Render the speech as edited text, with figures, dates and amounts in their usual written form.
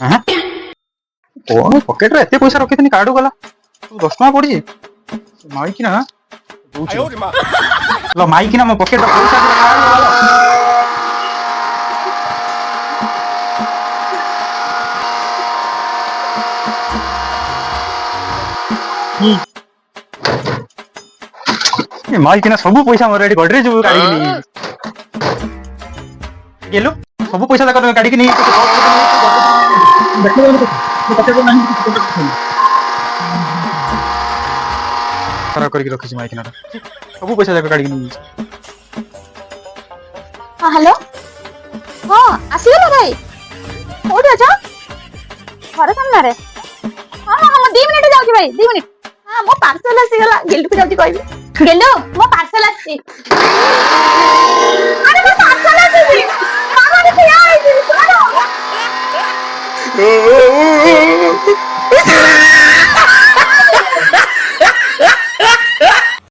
हां कौन पॉकेट रे एते पैसा रखिथनी कार्ड गला 10 टका पड़ी माई की ना लो माई की ना मो पॉकेट पैसा ए माई की ना सब पैसा मोर एडी गडरे जो गाड़ी की नहीं गेलो सब पैसा तक गाड़ी की नहीं खराब करके रखी माई की ना सब पैसा तक गाड़ी की नहीं हाँ हेलो हाँ आसीगला भाई कोठी अछ घर सामने हाँ हाँ मैं 2 मिनिट जाऊँ भाई 2 मिनिट हाँ मो पार्सल आसीगला गेलू को जाऊँ कहबी गेलू मो पार्सल आसी अरे मो पार्सल आसी मामा ने यार